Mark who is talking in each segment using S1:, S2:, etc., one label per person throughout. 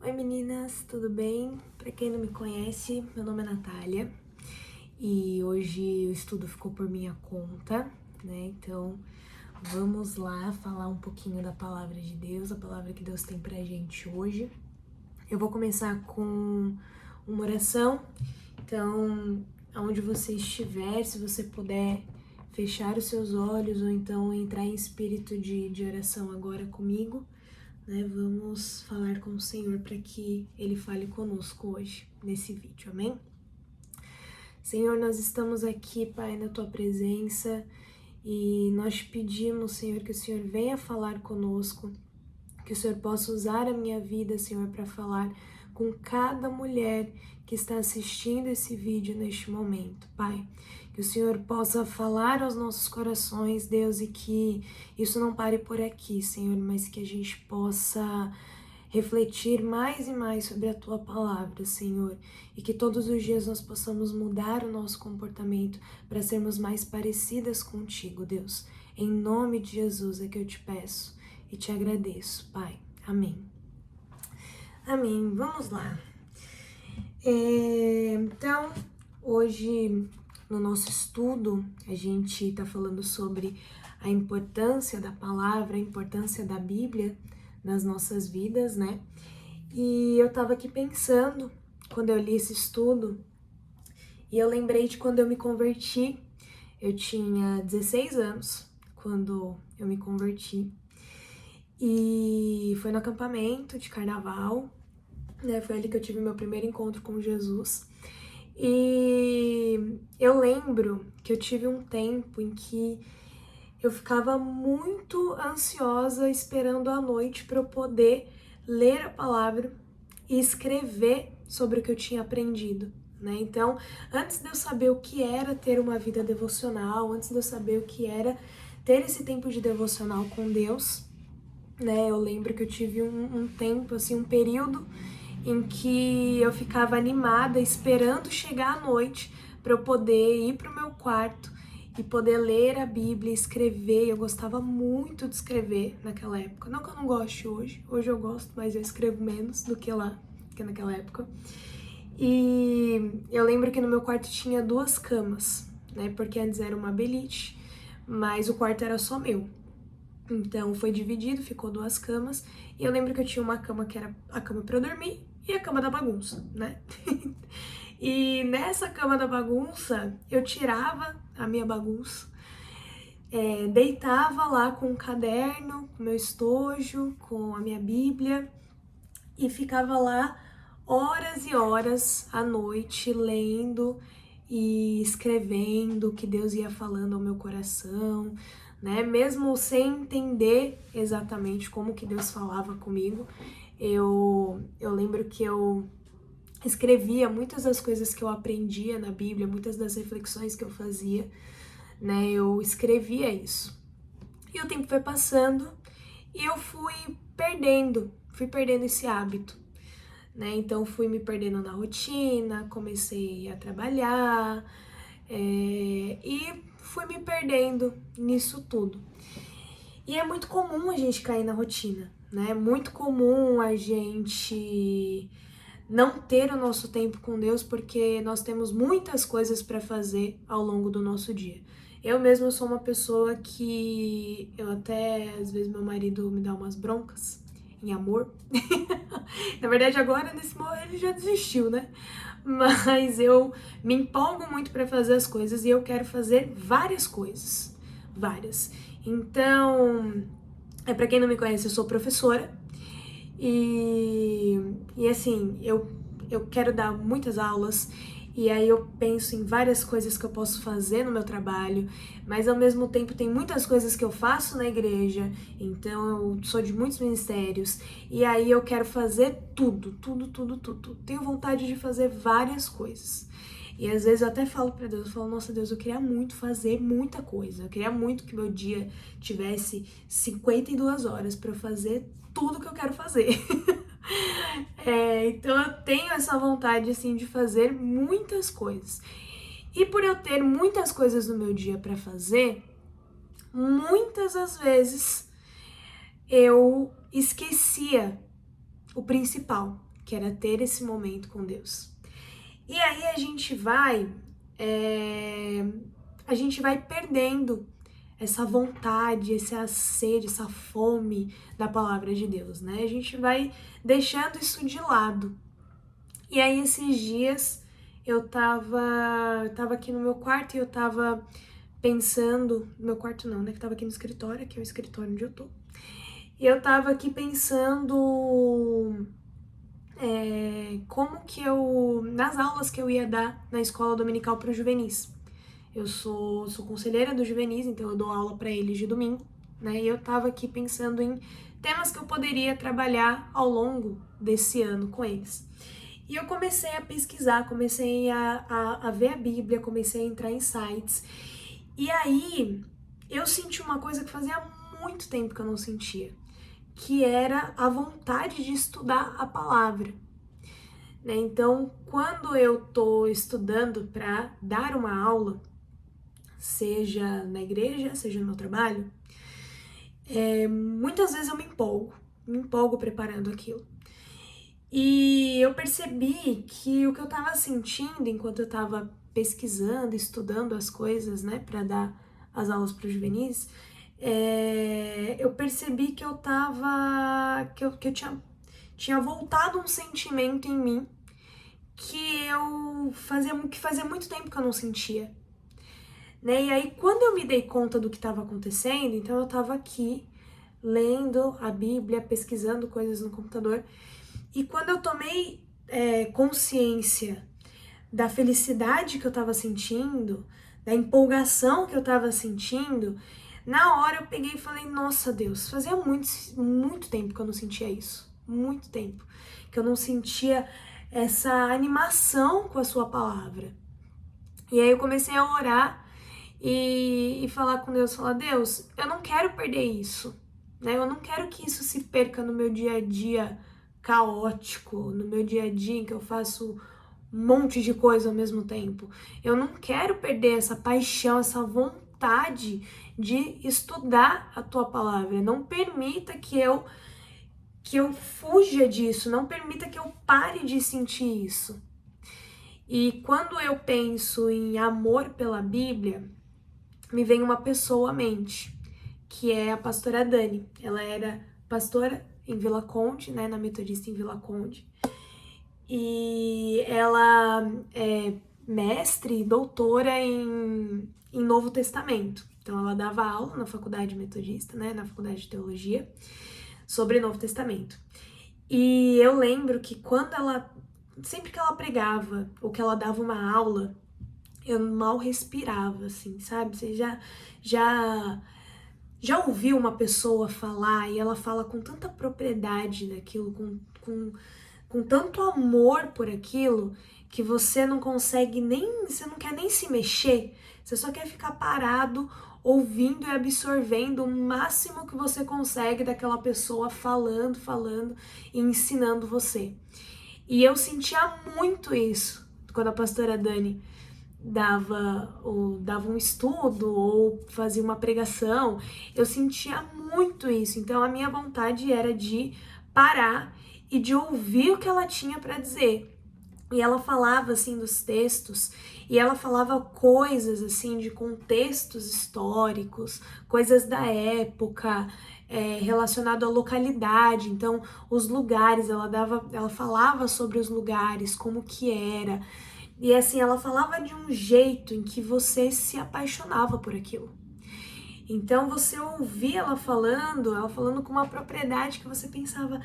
S1: Oi meninas, tudo bem? Para quem não me conhece, meu nome é Natália e hoje o estudo ficou por minha conta, né? Então vamos lá falar um pouquinho da palavra de Deus, a palavra que Deus tem pra gente hoje. Eu vou começar com uma oração, então aonde você estiver, se você puder fechar os seus olhos ou então entrar em espírito de oração agora comigo. Vamos falar com o Senhor para que Ele fale conosco hoje, nesse vídeo, amém? Senhor, nós estamos aqui, Pai, na Tua presença e nós te pedimos, Senhor, que o Senhor venha falar conosco, que o Senhor possa usar a minha vida, Senhor, para falar com cada mulher que está assistindo esse vídeo neste momento, Pai. Que o Senhor possa falar aos nossos corações, Deus, e que isso não pare por aqui, Senhor, mas que a gente possa refletir mais e mais sobre a Tua palavra, Senhor, e que todos os dias nós possamos mudar o nosso comportamento para sermos mais parecidas contigo, Deus. Em nome de Jesus é que eu te peço e te agradeço, Pai. Amém. Amém. Vamos lá. Então, hoje no nosso estudo, a gente está falando sobre a importância da palavra, a importância da Bíblia nas nossas vidas, né? E eu estava aqui pensando, quando eu li esse estudo, e eu lembrei de quando eu me converti. Eu tinha 16 anos quando eu me converti. E foi no acampamento de carnaval, né? Foi ali que eu tive meu primeiro encontro com Jesus. E eu lembro que eu tive um tempo em que eu ficava muito ansiosa esperando a noite para eu poder ler a palavra e escrever sobre o que eu tinha aprendido, né? Então, antes de eu saber o que era ter uma vida devocional, antes de eu saber o que era ter esse tempo de devocional com Deus, né? Eu lembro que eu tive um tempo, assim, um período em que eu ficava animada, esperando chegar a noite para eu poder ir pro meu quarto e poder ler a Bíblia, escrever. Eu gostava muito de escrever naquela época. Não que eu não goste hoje. Hoje eu gosto, mas eu escrevo menos do que lá, que naquela época. E eu lembro que no meu quarto tinha 2 camas, né? Porque antes era uma beliche, mas o quarto era só meu. Então foi dividido, ficou 2 camas. E eu lembro que eu tinha uma cama que era a cama para eu dormir e a cama da bagunça, né? E nessa cama da bagunça, eu tirava a minha bagunça, deitava lá com um caderno, com meu estojo, com a minha Bíblia e ficava lá horas e horas à noite lendo e escrevendo o que Deus ia falando ao meu coração, né? Mesmo sem entender exatamente como que Deus falava comigo, eu lembro que eu escrevia muitas das coisas que eu aprendia na Bíblia, muitas das reflexões que eu fazia, né? Eu escrevia isso. E o tempo foi passando e eu fui perdendo esse hábito, né? Então fui me perdendo na rotina, comecei a trabalhar e fui me perdendo nisso tudo. E é muito comum a gente cair na rotina, né? É muito comum a gente não ter o nosso tempo com Deus porque nós temos muitas coisas para fazer ao longo do nosso dia. Eu mesma sou uma pessoa que às vezes meu marido me dá umas broncas em amor. Na verdade agora nesse momento ele já desistiu, né? Mas eu me empolgo muito para fazer as coisas e eu quero fazer várias coisas, várias. Então, para quem não me conhece, eu sou professora. E assim, eu quero dar muitas aulas e aí eu penso em várias coisas que eu posso fazer no meu trabalho, mas ao mesmo tempo tem muitas coisas que eu faço na igreja, então eu sou de muitos ministérios e aí eu quero fazer tudo. Tenho vontade de fazer várias coisas. E às vezes eu até falo pra Deus, eu falo, nossa Deus, eu queria muito fazer muita coisa, eu queria muito que meu dia tivesse 52 horas pra eu fazer tudo que eu quero fazer. Então eu tenho essa vontade, assim, de fazer muitas coisas. E por eu ter muitas coisas no meu dia pra fazer, muitas das vezes eu esquecia o principal, que era ter esse momento com Deus. E aí a gente vai perdendo essa vontade, essa sede, essa fome da palavra de Deus, né? A gente vai deixando isso de lado. E aí esses dias eu tava aqui no meu quarto e eu tava pensando, no meu quarto não, né? Que tava aqui no escritório, que é o escritório onde eu tô. E eu tava aqui pensando como que nas aulas que eu ia dar na escola dominical para os juvenis. Eu sou conselheira dos juvenis, então eu dou aula para eles de domingo, né? E eu tava aqui pensando em temas que eu poderia trabalhar ao longo desse ano com eles. E eu comecei a pesquisar, comecei a ver a Bíblia, comecei a entrar em sites. E aí eu senti uma coisa que fazia muito tempo que eu não sentia, que era a vontade de estudar a palavra. Né? Então, quando eu tô estudando para dar uma aula, seja na igreja, seja no meu trabalho, muitas vezes eu me empolgo preparando aquilo. E eu percebi que o que eu tava sentindo enquanto eu tava pesquisando, estudando as coisas, né, para dar as aulas para os juvenis, eu percebi que eu tava, que eu tinha voltado um sentimento em mim que fazia muito tempo que eu não sentia. Né? E aí, quando eu me dei conta do que estava acontecendo, então eu estava aqui lendo a Bíblia, pesquisando coisas no computador, e quando eu tomei consciência da felicidade que eu estava sentindo, da empolgação que eu estava sentindo, na hora eu peguei e falei, nossa Deus, fazia muito tempo que eu não sentia isso, muito tempo, que eu não sentia essa animação com a sua palavra. E aí eu comecei a orar e falar com Deus, falar, Deus, eu não quero perder isso, né? Eu não quero que isso se perca no meu dia a dia caótico, no meu dia a dia em que eu faço um monte de coisa ao mesmo tempo. Eu não quero perder essa paixão, essa vontade de estudar a tua palavra. Não permita que eu fuja disso, não permita que eu pare de sentir isso. E quando eu penso em amor pela Bíblia, me vem uma pessoa à mente, que é a pastora Dani. Ela era pastora em Vila Conde, né, na Metodista em Vila Conde. E ela é mestre, doutora em Novo Testamento. Então ela dava aula na faculdade metodista, né, na faculdade de teologia, sobre Novo Testamento. E eu lembro que sempre que ela pregava ou que ela dava uma aula, eu mal respirava, assim, sabe? Você já ouviu uma pessoa falar e ela fala com tanta propriedade daquilo, com tanto amor por aquilo, que você não consegue você não quer nem se mexer, você só quer ficar parado, ouvindo e absorvendo o máximo que você consegue daquela pessoa falando e ensinando você. E eu sentia muito isso quando a pastora Dani dava um estudo ou fazia uma pregação, eu sentia muito isso. Então a minha vontade era de parar e de ouvir o que ela tinha para dizer. E ela falava assim dos textos, e ela falava coisas assim de contextos históricos, coisas da época, relacionado à localidade. Então, os lugares, ela falava sobre os lugares, como que era. E assim, ela falava de um jeito em que você se apaixonava por aquilo. Então você ouvia ela falando com uma propriedade que você pensava,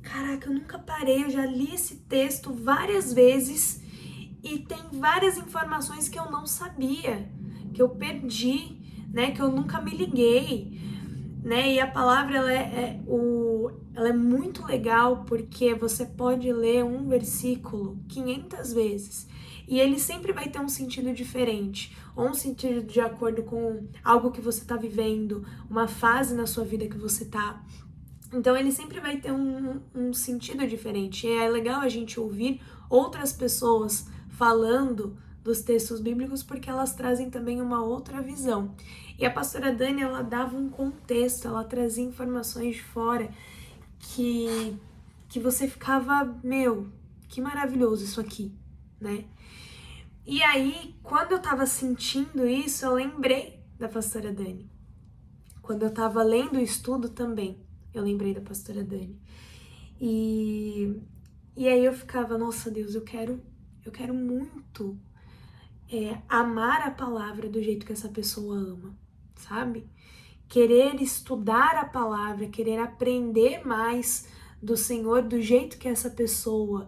S1: caraca, eu nunca parei, eu já li esse texto várias vezes e tem várias informações que eu não sabia, que eu perdi, né, que eu nunca me liguei, né? E a palavra ela é muito legal porque você pode ler um versículo 500 vezes e ele sempre vai ter um sentido diferente, ou um sentido de acordo com algo que você está vivendo, uma fase na sua vida que você está. Então ele sempre vai ter um sentido diferente. E é legal a gente ouvir outras pessoas falando dos textos bíblicos porque elas trazem também uma outra visão. E a pastora Dani, ela dava um contexto, ela trazia informações de fora que que você ficava, meu, que maravilhoso isso aqui, né? E aí, quando eu tava sentindo isso, eu lembrei da pastora Dani. Quando eu tava lendo o estudo também, eu lembrei da pastora Dani. E aí eu ficava, nossa Deus, eu quero muito amar a palavra do jeito que essa pessoa ama, sabe? Querer estudar a palavra, querer aprender mais do Senhor do jeito que essa pessoa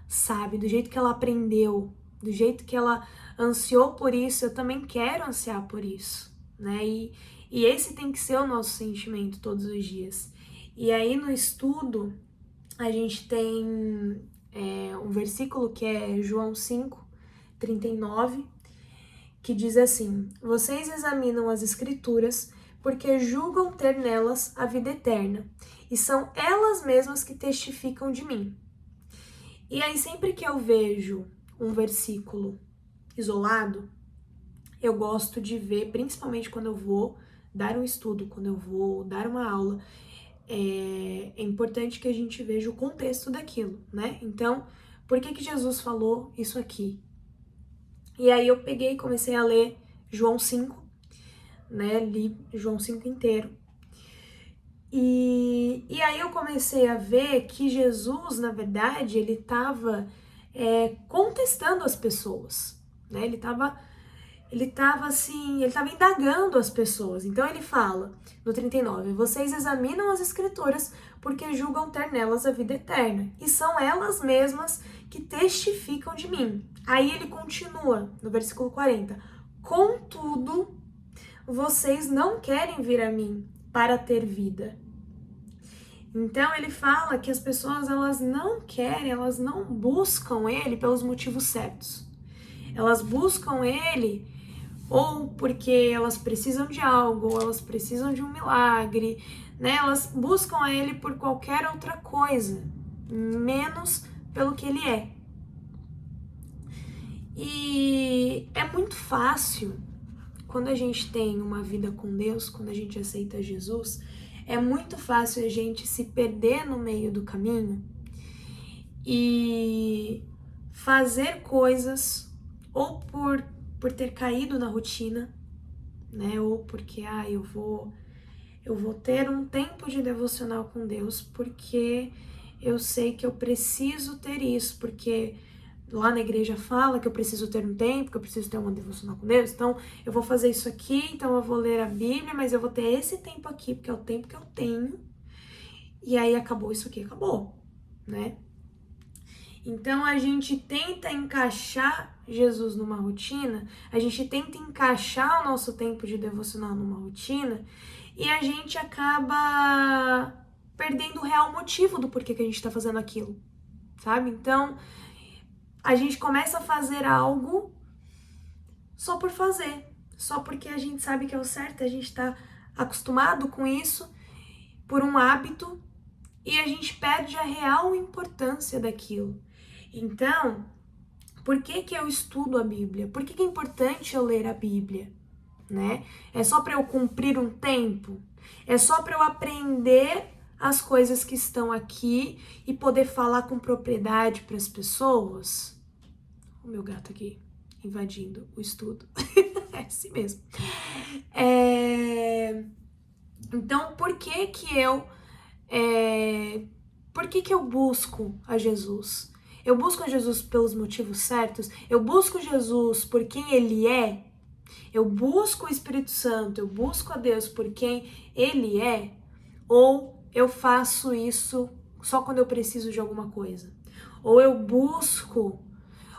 S1: sabe, do jeito que ela aprendeu, do jeito que ela ansiou por isso, eu também quero ansiar por isso, né? E esse tem que ser o nosso sentimento todos os dias. E aí no estudo, a gente tem um versículo que é João 5:39, que diz assim: vocês examinam as escrituras porque julgam ter nelas a vida eterna, e são elas mesmas que testificam de mim. E aí sempre que eu vejo um versículo isolado, eu gosto de ver, principalmente quando eu vou dar um estudo, quando eu vou dar uma aula, é importante que a gente veja o contexto daquilo, né? Então, por que Jesus falou isso aqui? E aí eu peguei e comecei a ler João 5, né? Li João 5 inteiro. E aí eu comecei a ver que Jesus, na verdade, ele estava contestando as pessoas, né? Ele estava assim, ele estava indagando as pessoas. Então ele fala no 39, vocês examinam as escrituras porque julgam ter nelas a vida eterna, e são elas mesmas que testificam de mim. Aí ele continua no versículo 40, contudo, vocês não querem vir a mim para ter vida. Então ele fala que as pessoas, elas não querem, elas não buscam ele pelos motivos certos. Elas buscam ele ou porque elas precisam de algo, ou elas precisam de um milagre, né? Elas buscam a ele por qualquer outra coisa, menos pelo que ele é. E é muito fácil, quando a gente tem uma vida com Deus, quando a gente aceita Jesus, é muito fácil a gente se perder no meio do caminho e fazer coisas ou por ter caído na rotina, né? Ou porque eu vou ter um tempo de devocional com Deus porque eu sei que eu preciso ter isso, porque lá na igreja fala que eu preciso ter um tempo, que eu preciso ter uma devocional com Deus, então eu vou fazer isso aqui, então eu vou ler a Bíblia, mas eu vou ter esse tempo aqui, porque é o tempo que eu tenho, e aí acabou isso aqui, acabou, né? Então a gente tenta encaixar Jesus numa rotina, a gente tenta encaixar o nosso tempo de devocional numa rotina, e a gente acaba perdendo o real motivo do porquê que a gente tá fazendo aquilo, sabe? Então, a gente começa a fazer algo só por fazer, só porque a gente sabe que é o certo, a gente tá acostumado com isso, por um hábito, e a gente perde a real importância daquilo. Então, por que eu estudo a Bíblia? Por que é importante eu ler a Bíblia? Né? É só para eu cumprir um tempo? É só para eu aprender as coisas que estão aqui e poder falar com propriedade para as pessoas? O meu gato aqui invadindo o estudo. É assim mesmo. Então, por que eu busco a Jesus? Eu busco a Jesus pelos motivos certos? Eu busco Jesus por quem Ele é? Eu busco o Espírito Santo, eu busco a Deus por quem Ele é? Ou eu faço isso só quando eu preciso de alguma coisa? Ou eu busco,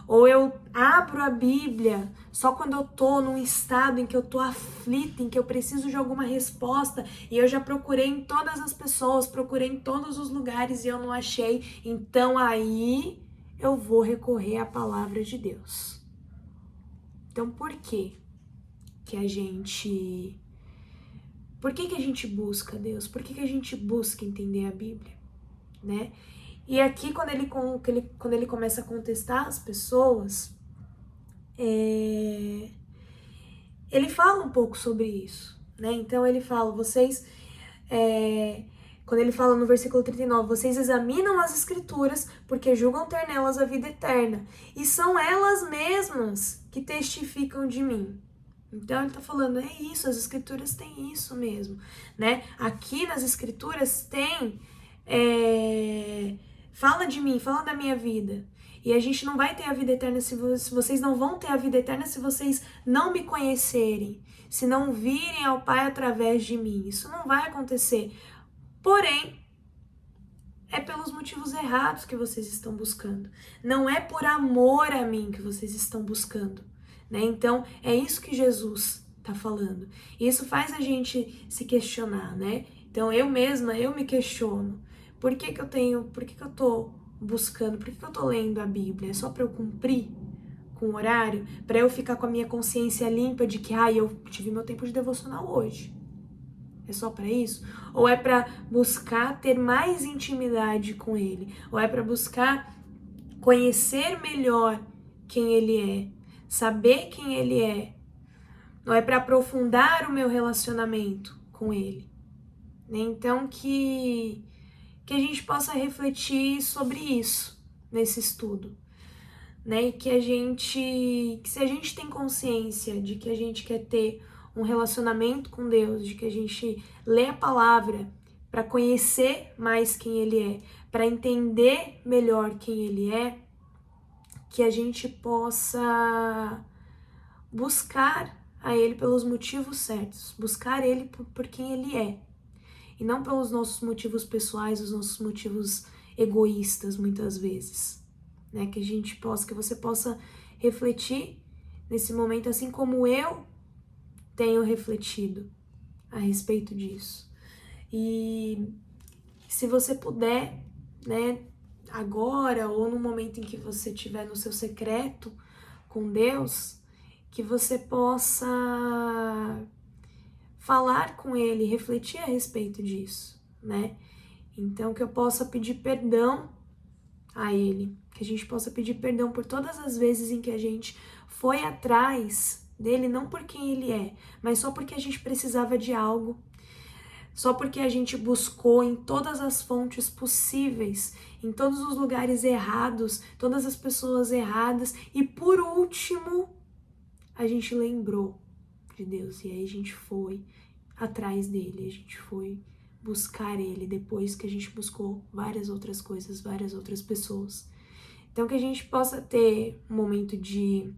S1: ou eu abro a Bíblia só quando eu tô num estado em que eu tô aflita, em que eu preciso de alguma resposta e eu já procurei em todas as pessoas, procurei em todos os lugares e eu não achei, então aí eu vou recorrer à palavra de Deus. Então por quê? Por que a gente busca Deus? Por que a gente busca entender a Bíblia, né? E aqui, quando ele começa a contestar as pessoas, ele fala um pouco sobre isso, né? Então ele fala, vocês quando ele fala no versículo 39, vocês examinam as escrituras porque julgam ter nelas a vida eterna, e são elas mesmas que testificam de mim. Então ele tá falando, é isso, as escrituras têm isso mesmo, né? Aqui nas escrituras tem, fala de mim, fala da minha vida. E a gente não vai ter a vida eterna se vocês não vão ter a vida eterna se vocês não me conhecerem, se não virem ao Pai através de mim. Isso não vai acontecer. Porém, é pelos motivos errados que vocês estão buscando. Não é por amor a mim que vocês estão buscando, né? Tô é isso que Jesus está falando. E isso faz a gente se questionar, né? Então eu mesma, eu me questiono. Por que eu tô buscando, por que eu tô lendo a Bíblia? É só para eu cumprir com o horário? Para eu ficar com a minha consciência limpa de que, eu tive meu tempo de devocional hoje. É só para isso? Ou é para buscar ter mais intimidade com ele? Ou é para buscar conhecer melhor quem ele é? Saber quem ele é? Ou é para aprofundar o meu relacionamento com ele? Então que a gente possa refletir sobre isso nesse estudo, né? E que se a gente tem consciência de que a gente quer ter um relacionamento com Deus, de que a gente lê a palavra para conhecer mais quem ele é, para entender melhor quem ele é, que a gente possa buscar a ele pelos motivos certos, buscar ele por quem ele é, e não pelos nossos motivos pessoais, os nossos motivos egoístas, muitas vezes, né? Que você possa refletir nesse momento, assim como eu tenho refletido a respeito disso. E se você puder, né, agora ou no momento em que você estiver no seu secreto com Deus, que você possa falar com ele, refletir a respeito disso, né? Então que eu possa pedir perdão a ele, que a gente possa pedir perdão por todas as vezes em que a gente foi atrás dele, não por quem ele é, mas só porque a gente precisava de algo, só porque a gente buscou em todas as fontes possíveis, em todos os lugares errados, todas as pessoas erradas, e por último, a gente lembrou de Deus, e aí a gente foi atrás dele, a gente foi buscar ele depois que a gente buscou várias outras coisas, várias outras pessoas. Então que a gente possa ter um momento de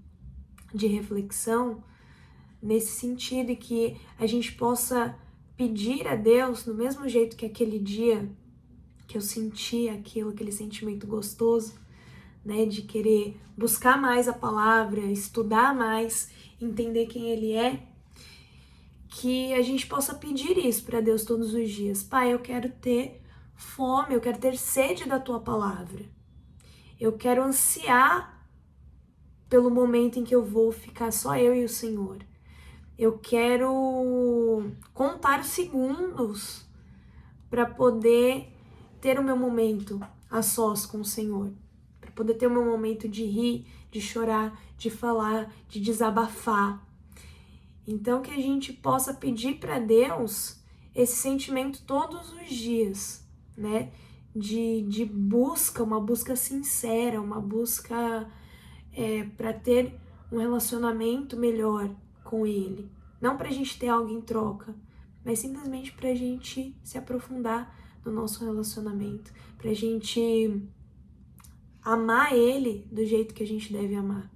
S1: reflexão nesse sentido, e que a gente possa pedir a Deus, do mesmo jeito que aquele dia que eu senti aquele sentimento gostoso, né, de querer buscar mais a palavra, estudar mais, entender quem ele é, que a gente possa pedir isso para Deus todos os dias. Pai, eu quero ter fome, eu quero ter sede da tua palavra. Eu quero ansiar pelo momento em que eu vou ficar só eu e o Senhor. Eu quero contar os segundos para poder ter o meu momento a sós com o Senhor, para poder ter o meu momento de rir, de chorar, de falar, de desabafar. Então que a gente possa pedir para Deus esse sentimento todos os dias, né? De busca, uma busca sincera, uma busca para ter um relacionamento melhor com Ele. Não para a gente ter algo em troca, mas simplesmente para a gente se aprofundar no nosso relacionamento, para a gente amar Ele do jeito que a gente deve amar,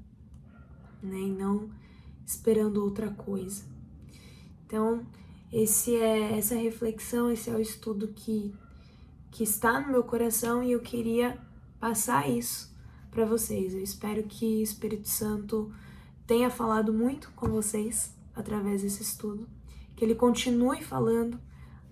S1: né? E não esperando outra coisa. Então, essa reflexão, esse é o estudo que está no meu coração, e eu queria passar isso para vocês. Eu espero que o Espírito Santo tenha falado muito com vocês através desse estudo, que ele continue falando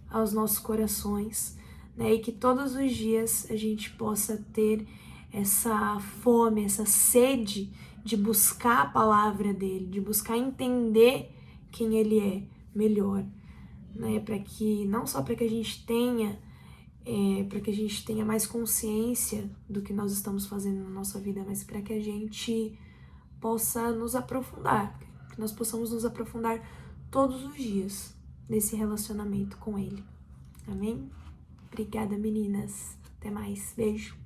S1: aos nossos corações, né? E que todos os dias a gente possa ter essa fome, essa sede de buscar a palavra dele, de buscar entender quem ele é melhor, né? Para que não só para que a gente tenha mais consciência do que nós estamos fazendo na nossa vida, mas para que a gente possa nos aprofundar, que nós possamos nos aprofundar todos os dias nesse relacionamento com Ele. Amém? Obrigada, meninas. Até mais. Beijo.